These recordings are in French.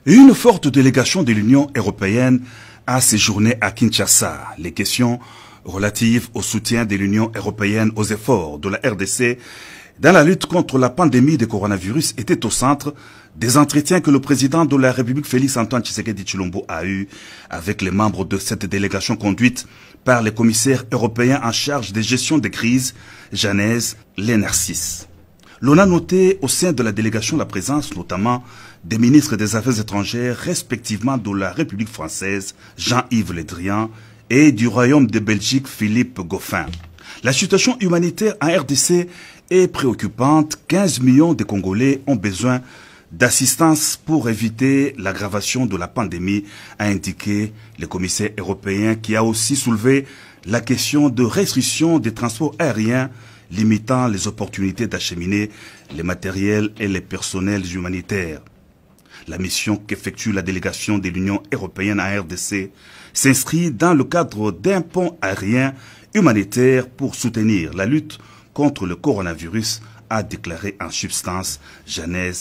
Une forte délégation de l'Union européenne a séjourné à Kinshasa. Les questions relatives au soutien de l'Union européenne aux efforts de la RDC dans la lutte contre la pandémie de coronavirus étaient au centre des entretiens que le président de la République Félix-Antoine Tshisekedi Tshilombo a eus avec les membres de cette délégation conduite par les commissaires européens en charge de gestion des crises, Janez Lenarcis. L'on a noté au sein de la délégation la présence notamment des ministres des Affaires étrangères respectivement de la République française, Jean-Yves Le Drian, et du Royaume de Belgique, Philippe Goffin. La situation humanitaire en RDC est préoccupante. 15 millions de Congolais ont besoin d'assistance pour éviter l'aggravation de la pandémie, a indiqué le commissaire européen qui a aussi soulevé la question de restriction des transports aériens limitant les opportunités d'acheminer les matériels et les personnels humanitaires. La mission qu'effectue la délégation de l'Union européenne à RDC s'inscrit dans le cadre d'un pont aérien humanitaire pour soutenir la lutte contre le coronavirus, a déclaré en substance Janez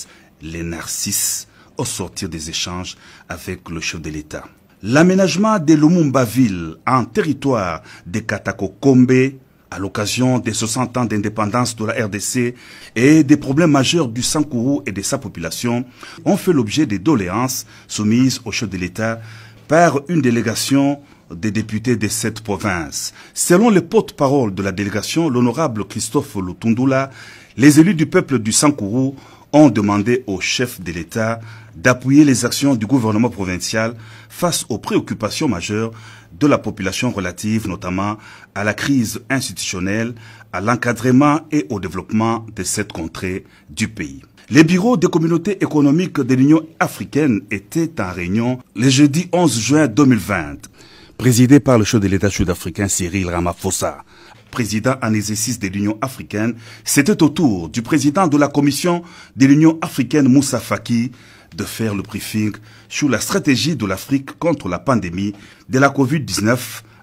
Lenarcis au sortir des échanges avec le chef de l'État. L'aménagement de Lumumba-Ville en territoire de Katako-Kombe à l'occasion des 60 ans d'indépendance de la RDC et des problèmes majeurs du Sankourou et de sa population ont fait l'objet des doléances soumises au chef de l'État par une délégation des députés de cette province. Selon le porte-parole de la délégation, l'honorable Christophe Lutundula, les élus du peuple du Sankourou ont demandé au chef de l'État d'appuyer les actions du gouvernement provincial face aux préoccupations majeures de la population relatives notamment à la crise institutionnelle, à l'encadrement et au développement de cette contrée du pays. Les bureaux des communautés économiques de l'Union africaine étaient en réunion le jeudi 11 juin 2020, présidé par le chef de l'État sud-africain Cyril Ramaphosa. Président en exercice de l'Union africaine, c'était au tour du président de la Commission de l'Union africaine Moussa Faki de faire le briefing sur la stratégie de l'Afrique contre la pandémie de la Covid-19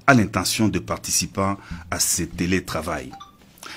à l'intention des participants à ce télétravail.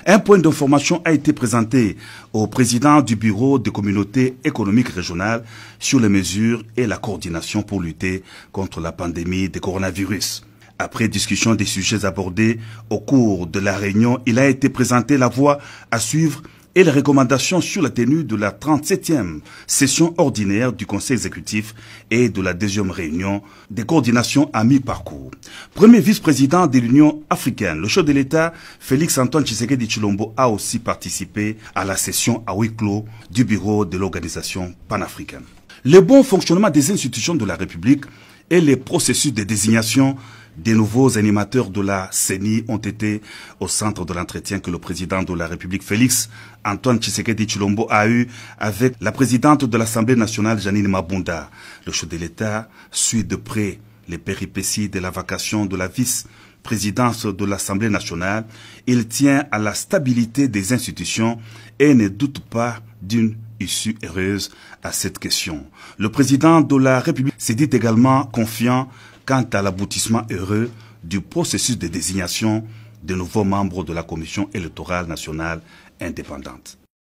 Un point d'information a été présenté au président du Bureau des communautés économiques régionales sur les mesures et la coordination pour lutter contre la pandémie de coronavirus. Après discussion des sujets abordés au cours de la réunion, il a été présenté la voie à suivre et les recommandations sur la tenue de la 37e session ordinaire du Conseil exécutif et de la deuxième réunion des coordinations à mi-parcours. Premier vice-président de l'Union africaine, le chef de l'État, Félix-Antoine Tshisekedi Tshilombo, a aussi participé à la session à huis clos du bureau de l'organisation panafricaine. Le bon fonctionnement des institutions de la République et les processus de désignation des nouveaux animateurs de la CENI ont été au centre de l'entretien que le président de la République, Félix-Antoine Tshisekedi Tshilombo, a eu avec la présidente de l'Assemblée nationale, Janine Mabunda. Le chef de l'État suit de près les péripéties de la vacation de la vice-présidence de l'Assemblée nationale. Il tient à la stabilité des institutions et ne doute pas d'une issue heureuse à cette question. Le président de la République s'est dit également confiant quant à l'aboutissement heureux du processus de désignation de nouveaux membres de la Commission électorale nationale indépendante.